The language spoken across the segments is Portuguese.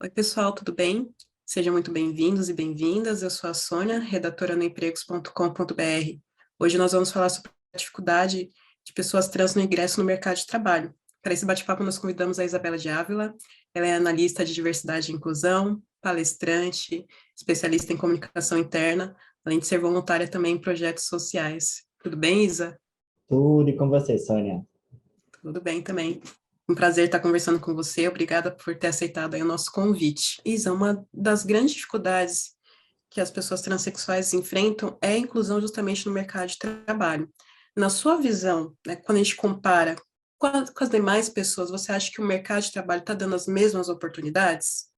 Oi, pessoal, tudo bem? Sejam muito bem-vindos e bem-vindas. Eu sou a Sônia, redatora no empregos.com.br. Hoje nós vamos falar sobre a dificuldade de pessoas trans no ingresso no mercado de trabalho. Para esse bate-papo, nós convidamos a Isabela de Ávila. Ela é analista de diversidade e inclusão, palestrante, especialista em comunicação interna, além de ser voluntária também em projetos sociais. Tudo bem, Isa? Tudo e com você, Sônia. Tudo bem também. Um prazer estar conversando com você. Obrigada por ter aceitado aí o nosso convite. Isa, uma das grandes dificuldades que as pessoas transexuais enfrentam é a inclusão justamente no mercado de trabalho. Na sua visão, né, quando a gente compara com as demais pessoas, você acha que o mercado de trabalho está dando as mesmas oportunidades?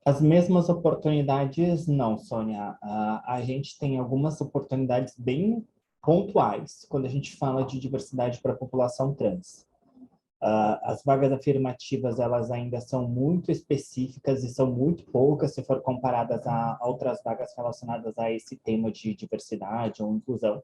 As mesmas oportunidades, não, Sônia. A gente tem algumas oportunidades bem pontuais quando a gente fala de diversidade para a população trans. As vagas afirmativas, elas ainda são muito específicas e são muito poucas se for comparadas a outras vagas relacionadas a esse tema de diversidade ou inclusão.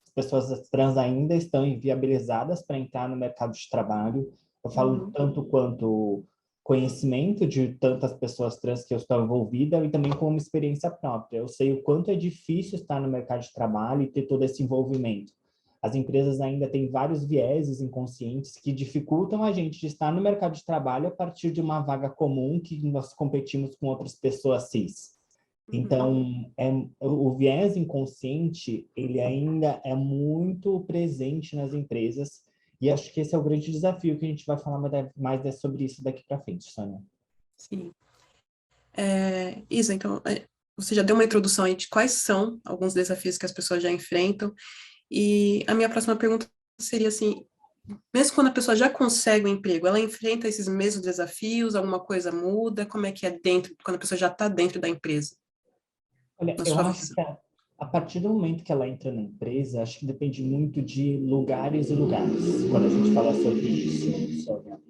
As pessoas trans ainda estão inviabilizadas para entrar no mercado de trabalho. Eu falo Uhum. tanto quanto conhecimento de tantas pessoas trans que eu estou envolvida e também com uma experiência própria. Eu sei o quanto é difícil estar no mercado de trabalho e ter todo esse envolvimento. As empresas ainda têm vários vieses inconscientes que dificultam a gente de estar no mercado de trabalho a partir de uma vaga comum que nós competimos com outras pessoas cis. Uhum. Então, o viés inconsciente, ele ainda é muito presente nas empresas, e acho que esse é o grande desafio que a gente vai falar mais sobre isso daqui para frente, Sônia. Sim. Isa, então, você já deu uma introdução aí de quais são alguns desafios que as pessoas já enfrentam, e a minha próxima pergunta seria assim, mesmo quando a pessoa já consegue um emprego, ela enfrenta esses mesmos desafios, alguma coisa muda? Como é que é dentro, quando a pessoa já está dentro da empresa, Olha, na eu sua acho visão? que a partir do momento que ela entra na empresa, acho que depende muito de lugares e lugares, quando a gente fala sobre isso, Sônia.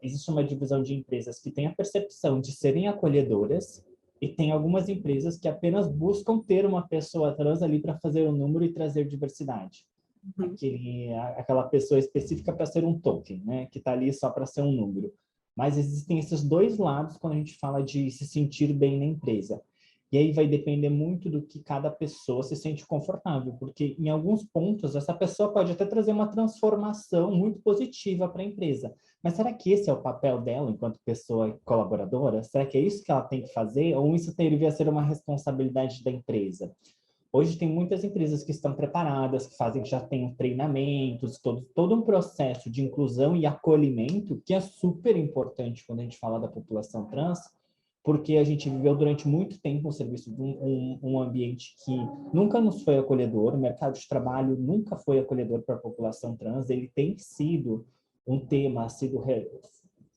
Existe uma divisão de empresas que tem a percepção de serem acolhedoras e tem algumas empresas que apenas buscam ter uma pessoa trans ali para fazer um número e trazer diversidade. Uhum. Aquela pessoa específica para ser um token, né? Que está ali só para ser um número. Mas existem esses dois lados quando a gente fala de se sentir bem na empresa. E aí vai depender muito do que cada pessoa se sente confortável, porque em alguns pontos essa pessoa pode até trazer uma transformação muito positiva para a empresa. Mas será que esse é o papel dela enquanto pessoa colaboradora? Será que é isso que ela tem que fazer? Ou isso deveria ser uma responsabilidade da empresa? Hoje tem muitas empresas que estão preparadas, que fazem, já têm treinamentos, todo um processo de inclusão e acolhimento, que é super importante quando a gente fala da população trans, porque a gente viveu durante muito tempo um serviço de um ambiente que nunca nos foi acolhedor, o mercado de trabalho nunca foi acolhedor para a população trans, ele tem sido um tema,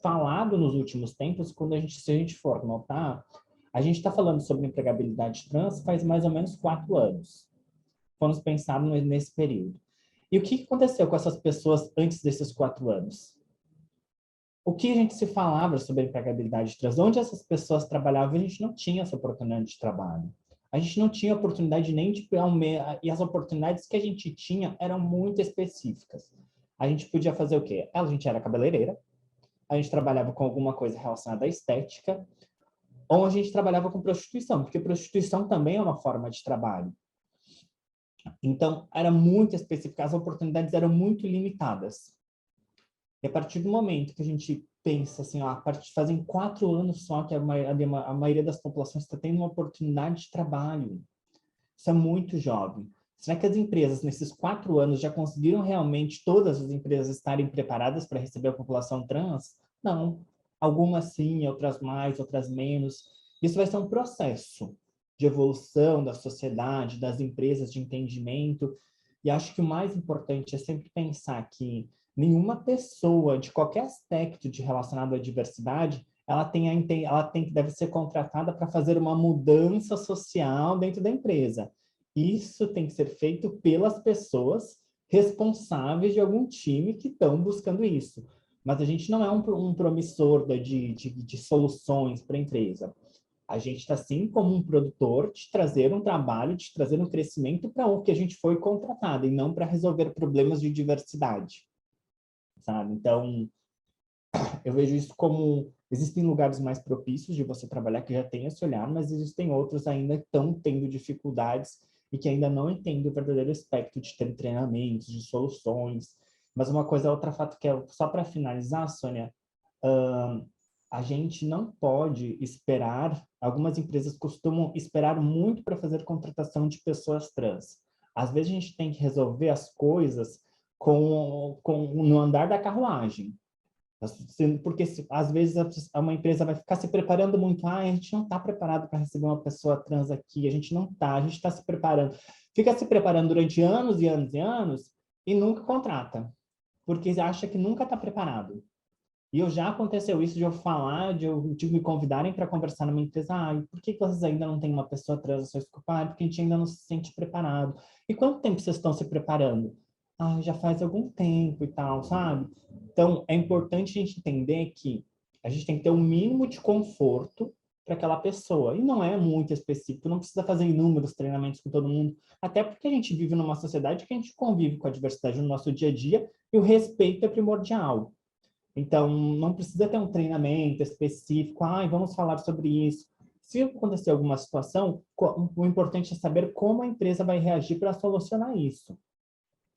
falado nos últimos tempos, se a gente for notar, a gente está falando sobre empregabilidade trans faz mais ou menos 4 anos. Vamos pensar nesse período. E o que aconteceu com essas pessoas antes desses 4 anos? O que a gente se falava sobre empregabilidade trans? Onde essas pessoas trabalhavam, a gente não tinha essa oportunidade de trabalho. A gente não tinha oportunidade nem de... E as oportunidades que a gente tinha eram muito específicas. A gente podia fazer o quê? A gente era cabeleireira, a gente trabalhava com alguma coisa relacionada à estética, ou a gente trabalhava com prostituição, porque prostituição também é uma forma de trabalho. Então, era muito específico, as oportunidades eram muito limitadas. E a partir do momento que a gente pensa assim, ó, a partir fazem 4 anos só que a maioria das populações está tendo uma oportunidade de trabalho. Isso é muito jovem. Será que as empresas, nesses 4 anos, já conseguiram realmente todas as empresas estarem preparadas para receber a população trans? Não. Algumas sim, outras mais, outras menos. Isso vai ser um processo de evolução da sociedade, das empresas, de entendimento. E acho que o mais importante é sempre pensar que nenhuma pessoa, de qualquer aspecto de relacionado à diversidade, deve ser contratada para fazer uma mudança social dentro da empresa. Isso tem que ser feito pelas pessoas responsáveis de algum time que estão buscando isso. Mas a gente não é um promissor de soluções para a empresa. A gente está, sim, como um produtor de trazer um trabalho, de trazer um crescimento para o que a gente foi contratado, e não para resolver problemas de diversidade, sabe? Então, eu vejo isso como Existem lugares mais propícios de você trabalhar que já tem esse olhar, mas existem outros ainda que estão tendo dificuldades e que ainda não entendem o verdadeiro aspecto de ter treinamentos, de soluções. Mas uma coisa, outro fato que é, só para finalizar, Sônia, a gente não pode esperar, algumas empresas costumam esperar muito para fazer contratação de pessoas trans. Às vezes a gente tem que resolver as coisas no andar da carruagem. Porque às vezes uma empresa vai ficar se preparando muito, a gente não está preparado para receber uma pessoa trans aqui, a gente não está, a gente está se preparando. Fica se preparando durante anos e anos e anos e nunca contrata, porque acha que nunca está preparado. E já aconteceu isso de eu falar, de me convidarem para conversar numa empresa, por que vocês ainda não têm uma pessoa trans? Eu sou porque a gente ainda não se sente preparado. E quanto tempo vocês estão se preparando? Já faz algum tempo e tal, sabe? Então, é importante a gente entender que a gente tem que ter um mínimo de conforto para aquela pessoa. E não é muito específico, não precisa fazer inúmeros treinamentos com todo mundo, até porque a gente vive numa sociedade que a gente convive com a diversidade no nosso dia a dia e o respeito é primordial. Então, não precisa ter um treinamento específico, vamos falar sobre isso. Se acontecer alguma situação, o importante é saber como a empresa vai reagir para solucionar isso.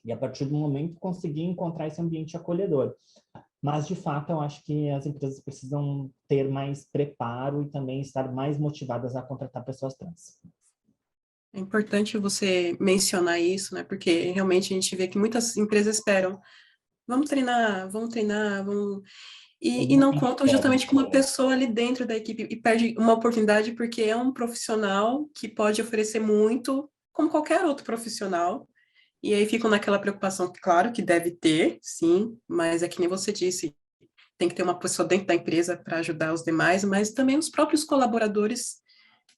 E, a partir do momento, conseguir encontrar esse ambiente acolhedor. Mas, de fato, eu acho que as empresas precisam ter mais preparo e também estar mais motivadas a contratar pessoas trans. É importante você mencionar isso, né? Porque realmente a gente vê que muitas empresas esperam, vamos treinar, vamos... E não contam justamente com uma pessoa ali dentro da equipe e perde uma oportunidade porque é um profissional que pode oferecer muito, como qualquer outro profissional. E aí ficam naquela preocupação, claro que deve ter, sim, mas é que nem você disse, tem que ter uma pessoa dentro da empresa para ajudar os demais, mas também os próprios colaboradores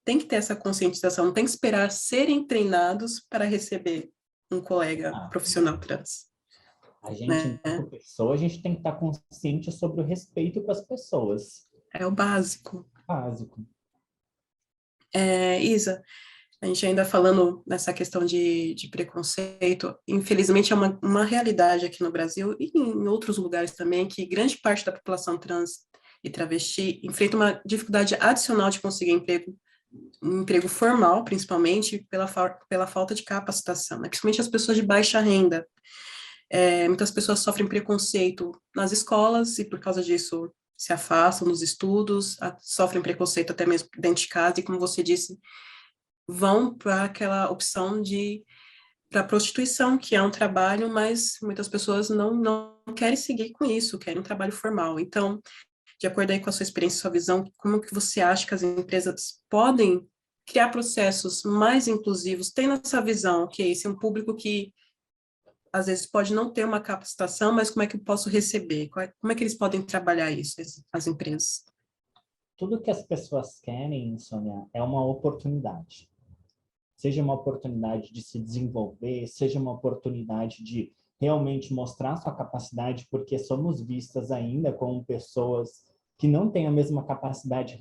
têm que ter essa conscientização, não tem que esperar serem treinados para receber um colega profissional trans. A gente, Né? enquanto pessoa, a gente tem que estar consciente sobre o respeito com as pessoas. É o básico. Básico. Isa, a gente ainda falando nessa questão de preconceito, infelizmente é uma realidade aqui no Brasil e em outros lugares também, que grande parte da população trans e travesti enfrenta uma dificuldade adicional de conseguir emprego, um emprego formal, principalmente pela falta de capacitação, né? Principalmente as pessoas de baixa renda. Muitas pessoas sofrem preconceito nas escolas e por causa disso se afastam dos estudos, sofrem preconceito até mesmo dentro de casa e, como você disse, vão para aquela opção para prostituição, que é um trabalho, mas muitas pessoas não querem seguir com isso, querem um trabalho formal. Então, de acordo aí com a sua experiência, sua visão, como que você acha que as empresas podem criar processos mais inclusivos, tendo essa visão, que esse é um público que às vezes pode não ter uma capacitação, mas como é que eu posso receber? Como é que eles podem trabalhar isso, as empresas? Tudo que as pessoas querem, Sônia, é uma oportunidade. Seja uma oportunidade de se desenvolver, seja uma oportunidade de realmente mostrar sua capacidade, porque somos vistas ainda como pessoas que não têm a mesma capacidade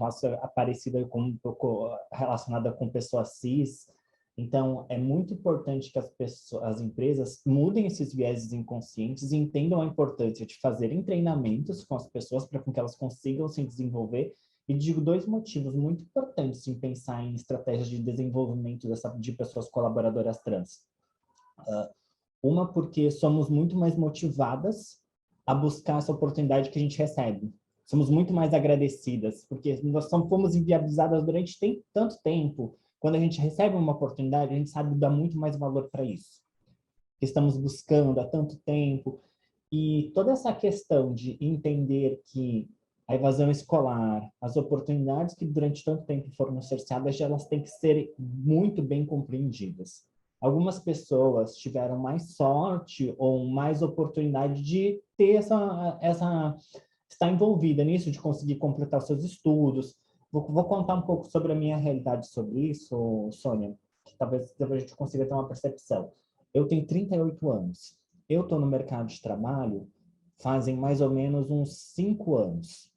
parecida relacionada com pessoas cis. Então, é muito importante que as empresas mudem esses vieses inconscientes e entendam a importância de fazerem treinamentos com as pessoas para que elas consigam se desenvolver. E digo dois motivos muito importantes em pensar em estratégias de desenvolvimento de pessoas colaboradoras trans. Uma, porque somos muito mais motivadas a buscar essa oportunidade que a gente recebe. Somos muito mais agradecidas, porque nós fomos inviabilizadas durante tanto tempo. Quando a gente recebe uma oportunidade, a gente sabe dar muito mais valor para isso. Estamos buscando há tanto tempo. E toda essa questão de entender que a evasão escolar, as oportunidades que durante tanto tempo foram cerceadas, elas têm que ser muito bem compreendidas. Algumas pessoas tiveram mais sorte ou mais oportunidade de ter estar envolvida nisso, de conseguir completar os seus estudos. Vou contar um pouco sobre a minha realidade sobre isso, Sônia, que talvez a gente consiga ter uma percepção. Eu tenho 38 anos. Eu estou no mercado de trabalho fazem mais ou menos uns 5 anos.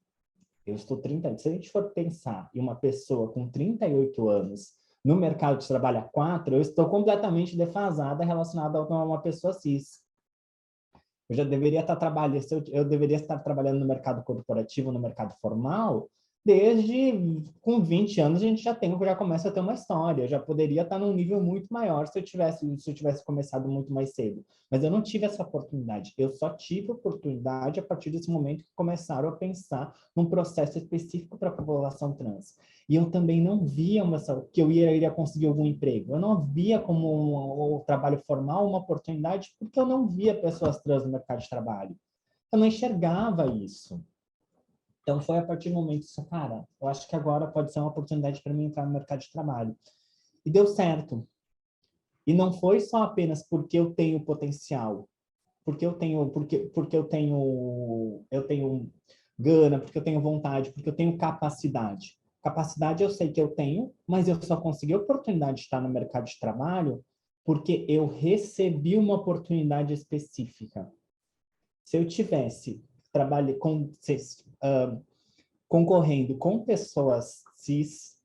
Eu estou 30, se a gente for pensar em uma pessoa com 38 anos no mercado de trabalho há 4, eu estou completamente defasada relacionada a uma pessoa cis. Eu já deveria estar trabalhando, eu deveria estar trabalhando no mercado corporativo, no mercado formal, desde com 20 anos a gente já começa a ter uma história. Eu já poderia estar num nível muito maior se eu tivesse começado muito mais cedo. Mas eu não tive essa oportunidade. Eu só tive oportunidade a partir desse momento que começaram a pensar num processo específico para a população trans. E eu também não via que eu iria conseguir algum emprego. Eu não via como o trabalho formal uma oportunidade porque eu não via pessoas trans no mercado de trabalho. Eu não enxergava isso. Então, foi a partir do momento que eu, cara, eu acho que agora pode ser uma oportunidade para mim entrar no mercado de trabalho. E deu certo. E não foi só apenas porque eu tenho potencial, porque eu tenho gana, porque eu tenho vontade, porque eu tenho capacidade. Capacidade eu sei que eu tenho, mas eu só consegui a oportunidade de estar no mercado de trabalho porque eu recebi uma oportunidade específica. Se eu tivesse trabalho com, concorrendo com pessoas cis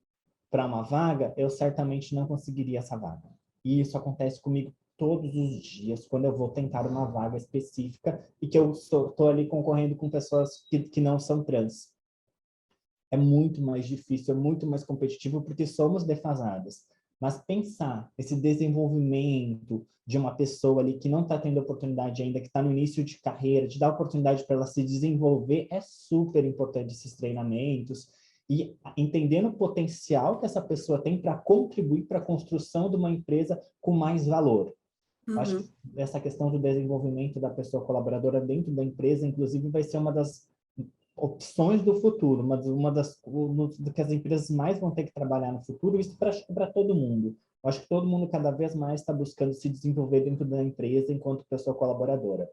para uma vaga, eu certamente não conseguiria essa vaga. E isso acontece comigo todos os dias, quando eu vou tentar uma vaga específica e que eu estou ali concorrendo com pessoas que não são trans. É muito mais difícil, é muito mais competitivo, porque somos defasadas. Mas pensar esse desenvolvimento de uma pessoa ali que não está tendo oportunidade ainda, que está no início de carreira, de dar oportunidade para ela se desenvolver, é super importante esses treinamentos. E entendendo o potencial que essa pessoa tem para contribuir para a construção de uma empresa com mais valor. Eu acho que Uhum. essa questão do desenvolvimento da pessoa colaboradora dentro da empresa, inclusive, vai ser uma das opções do futuro, mas uma do que as empresas mais vão ter que trabalhar no futuro, isso para todo mundo. Eu acho que todo mundo cada vez mais está buscando se desenvolver dentro da empresa enquanto pessoa colaboradora.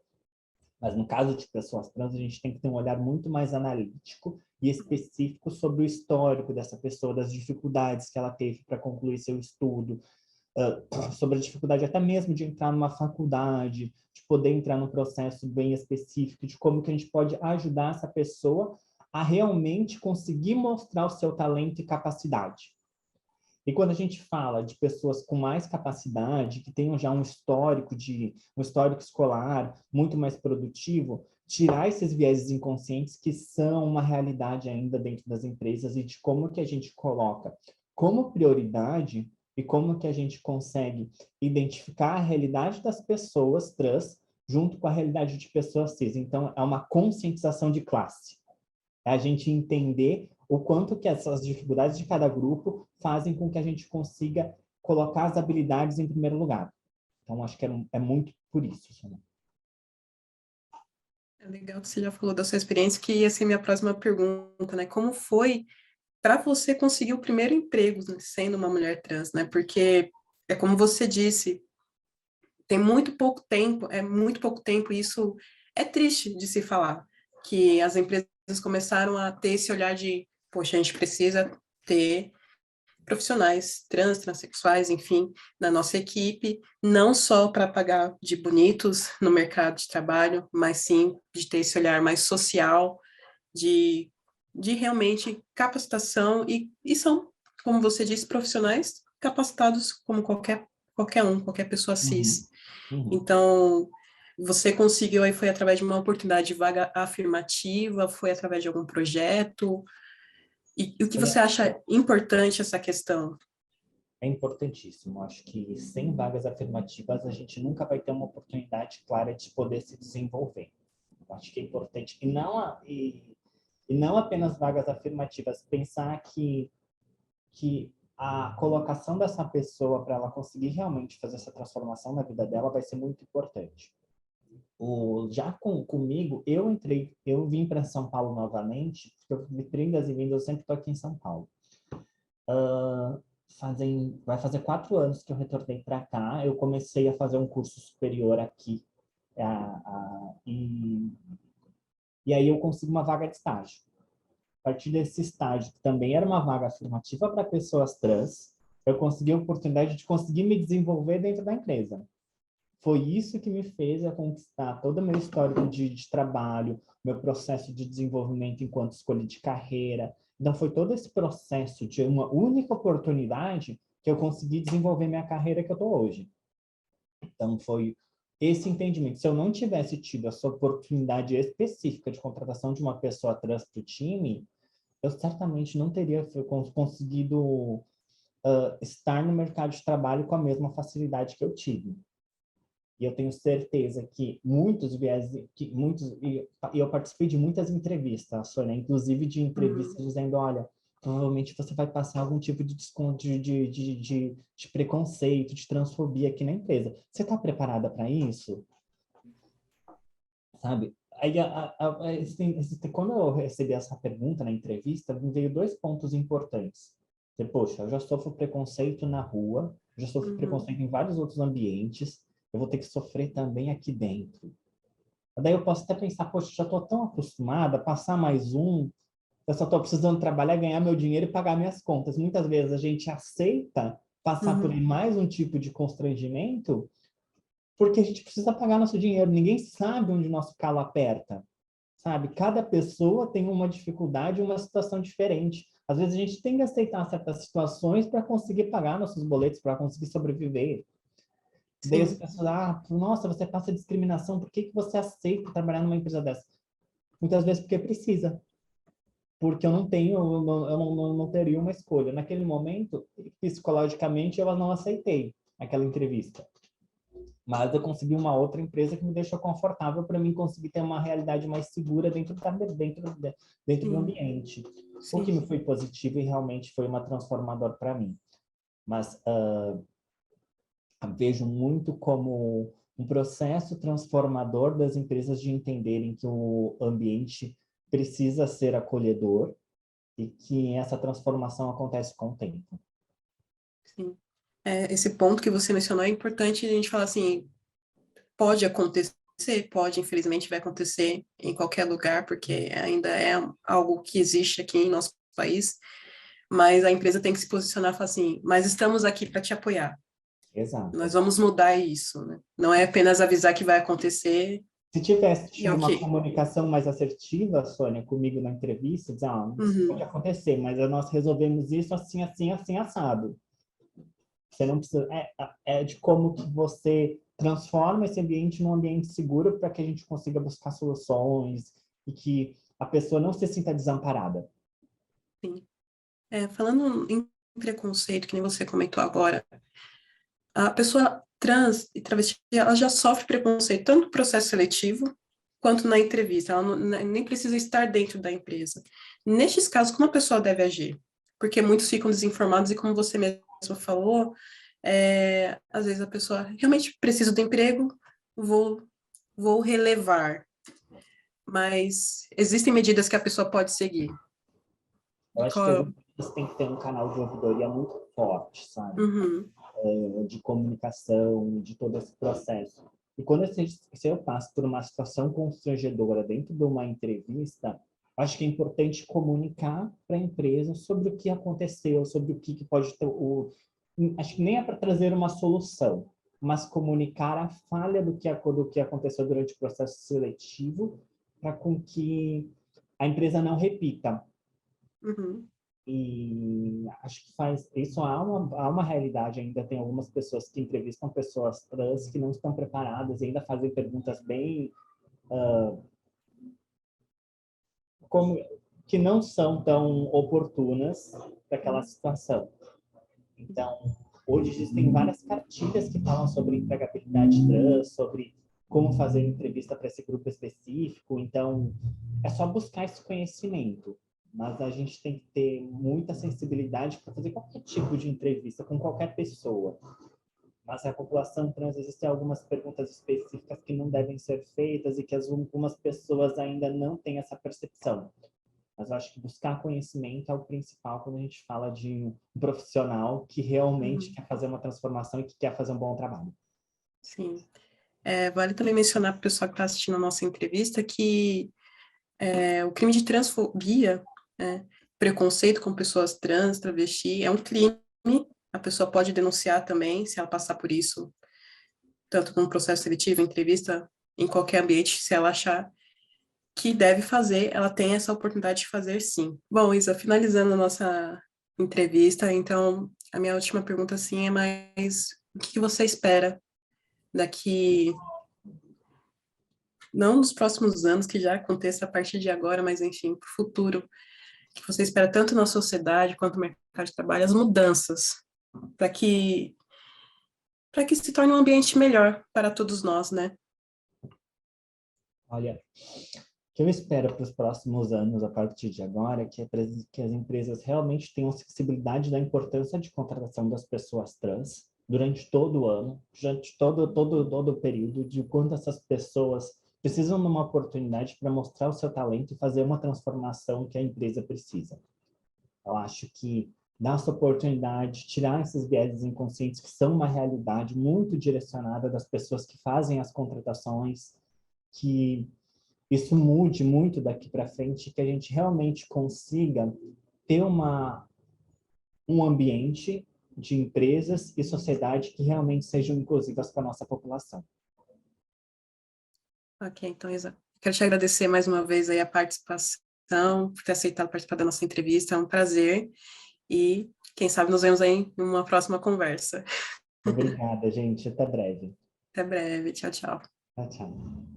Mas no caso de pessoas trans, a gente tem que ter um olhar muito mais analítico e específico sobre o histórico dessa pessoa, das dificuldades que ela teve para concluir seu estudo, sobre a dificuldade até mesmo de entrar numa faculdade, de poder entrar num processo bem específico, de como que a gente pode ajudar essa pessoa a realmente conseguir mostrar o seu talento e capacidade. E quando a gente fala de pessoas com mais capacidade, que tenham já um histórico escolar muito mais produtivo, tirar esses vieses inconscientes que são uma realidade ainda dentro das empresas e de como que a gente coloca como prioridade e como que a gente consegue identificar a realidade das pessoas trans junto com a realidade de pessoas cis. Então, é uma conscientização de classe. É a gente entender o quanto que essas dificuldades de cada grupo fazem com que a gente consiga colocar as habilidades em primeiro lugar. Então, acho que é muito por isso. Né? É legal que você já falou da sua experiência, que ia ser minha próxima pergunta, né? Como foi para você conseguir o primeiro emprego, né, sendo uma mulher trans, né? Porque é como você disse, tem muito pouco tempo, e isso é triste de se falar, que as empresas começaram a ter esse olhar de, poxa, a gente precisa ter profissionais trans, transexuais, enfim, na nossa equipe, não só para pagar de bonitos no mercado de trabalho, mas sim de ter esse olhar mais social, de, de realmente capacitação, e são, como você disse, profissionais capacitados como qualquer pessoa Uhum, cis. uhum. Então, você conseguiu aí, foi através de uma oportunidade de vaga afirmativa, foi através de algum projeto? E o que você Olha, acha importante essa questão? é importantíssimo. Acho que sem vagas afirmativas a gente nunca vai ter uma oportunidade clara de poder se desenvolver. Acho que é importante. E não apenas vagas afirmativas, pensar que a colocação dessa pessoa para ela conseguir realmente fazer essa transformação na vida dela vai ser muito importante. Comigo, eu vim para São Paulo novamente, porque eu vitrine das e vindas, eu sempre estou aqui em São Paulo. Vai fazer 4 anos que eu retornei para cá, eu comecei a fazer um curso superior aqui, e aí eu consigo uma vaga de estágio. A partir desse estágio, que também era uma vaga afirmativa para pessoas trans, eu consegui a oportunidade de conseguir me desenvolver dentro da empresa. Foi isso que me fez a conquistar todo o meu histórico de trabalho, meu processo de desenvolvimento enquanto escolha de carreira. Então, foi todo esse processo de uma única oportunidade que eu consegui desenvolver minha carreira que eu estou hoje. Então, foi esse entendimento. Se eu não tivesse tido essa oportunidade específica de contratação de uma pessoa trans para o time, eu certamente não teria conseguido estar no mercado de trabalho com a mesma facilidade que eu tive. E eu tenho certeza que e eu participei de muitas entrevistas, Sônia, inclusive de entrevistas dizendo, olha, provavelmente você vai passar algum tipo de desconto, de preconceito, de transfobia aqui na empresa. Você está preparada para isso? Sabe? Aí, quando eu recebi essa pergunta na entrevista, me veio dois pontos importantes. Poxa, eu já sofro preconceito na rua, já sofro preconceito em vários outros ambientes, eu vou ter que sofrer também aqui dentro. Daí eu posso até pensar, poxa, já estou tão acostumada a passar mais um, eu só estou precisando trabalhar, ganhar meu dinheiro e pagar minhas contas. Muitas vezes a gente aceita passar por mais um tipo de constrangimento porque a gente precisa pagar nosso dinheiro. Ninguém sabe onde nosso calo aperta, sabe? Cada pessoa tem uma dificuldade, uma situação diferente. Às vezes a gente tem que aceitar certas situações para conseguir pagar nossos boletos, para conseguir sobreviver. Daí as pessoas, nossa, você passa discriminação, por que que você aceita trabalhar numa empresa dessa? Muitas vezes porque precisa. Porque eu não tenho, eu não teria uma escolha. Naquele momento, psicologicamente, eu não aceitei aquela entrevista. Mas eu consegui uma outra empresa que me deixou confortável para mim conseguir ter uma realidade mais segura dentro do ambiente. O que me foi positivo e realmente foi uma transformador para mim. Mas vejo muito como um processo transformador das empresas de entenderem que o ambiente precisa ser acolhedor e que essa transformação acontece com o tempo. Sim. Esse ponto que você mencionou é importante a gente falar assim, pode acontecer, pode, infelizmente vai acontecer em qualquer lugar, porque ainda é algo que existe aqui em nosso país, mas a empresa tem que se posicionar e falar assim, mas estamos aqui para te apoiar. Exato. Nós vamos mudar isso, né? Não é apenas avisar que vai acontecer. Se tivesse tido uma Ok. comunicação mais assertiva, Sônia, comigo na entrevista, dizer, isso pode acontecer, mas nós resolvemos isso assim, assim, assim, assado. Você não precisa... É de como que você transforma esse ambiente num ambiente seguro para que a gente consiga buscar soluções e que a pessoa não se sinta desamparada. Sim. Falando em preconceito, que nem você comentou agora, a pessoa trans e travesti, ela já sofre preconceito tanto no processo seletivo quanto na entrevista. Ela nem precisa estar dentro da empresa. Nestes casos, como a pessoa deve agir? Porque muitos ficam desinformados e, como você mesmo falou, às vezes a pessoa realmente precisa do emprego, vou relevar. Mas existem medidas que a pessoa pode seguir. Eu E acho que as qual... empresas têm que ter um canal de ouvidoria muito forte, sabe? Uhum, De comunicação, de todo esse processo. E quando se eu passo por uma situação constrangedora dentro de uma entrevista, acho que é importante comunicar para a empresa sobre o que aconteceu, sobre o que pode ter acho que nem é para trazer uma solução, mas comunicar a falha do que aconteceu durante o processo seletivo para com que a empresa não repita. uhum. E acho que faz isso há uma realidade ainda. Tem algumas pessoas que entrevistam pessoas trans que não estão preparadas e ainda fazem perguntas bem como que não são tão oportunas para aquela situação. Então, hoje existem várias cartilhas que falam sobre empregabilidade trans, sobre como fazer entrevista para esse grupo específico. Então, é só buscar esse conhecimento. Mas a gente tem que ter muita sensibilidade para fazer qualquer tipo de entrevista com qualquer pessoa. Mas a população trans, existem algumas perguntas específicas que não devem ser feitas e que algumas pessoas ainda não têm essa percepção. Mas eu acho que buscar conhecimento é o principal quando a gente fala de um profissional que realmente quer fazer uma transformação e que quer fazer um bom trabalho. Sim. Vale também mencionar para o pessoal que está assistindo a nossa entrevista que o crime de transfobia, preconceito com pessoas trans, travesti, é um crime. A pessoa pode denunciar também, se ela passar por isso, tanto num processo seletivo, entrevista, em qualquer ambiente, se ela achar que deve fazer, ela tem essa oportunidade de fazer sim. Bom, Isa, finalizando a nossa entrevista, então, a minha última pergunta, assim, é mais, o que você espera daqui não nos próximos anos, que já aconteça a partir de agora, mas enfim, para o futuro, que você espera tanto na sociedade quanto no mercado de trabalho, as mudanças, para que se torne um ambiente melhor para todos nós, né? Olha, o que eu espero para os próximos anos, a partir de agora, que as empresas realmente tenham sensibilidade da importância de contratação das pessoas trans durante todo o ano, durante todo o período, de quanto essas pessoas precisam de uma oportunidade para mostrar o seu talento e fazer uma transformação que a empresa precisa. Eu acho que dar essa oportunidade, tirar esses vieses inconscientes que são uma realidade muito direcionada das pessoas que fazem as contratações, que isso mude muito daqui para frente, que a gente realmente consiga ter um ambiente de empresas e sociedade que realmente sejam inclusivas para a nossa população. Ok, então, Isa, quero te agradecer mais uma vez aí a participação, por ter aceitado participar da nossa entrevista, é um prazer, e quem sabe nos vemos aí em uma próxima conversa. Obrigada, gente. Até breve. Até breve, tchau, tchau. Tchau, tchau.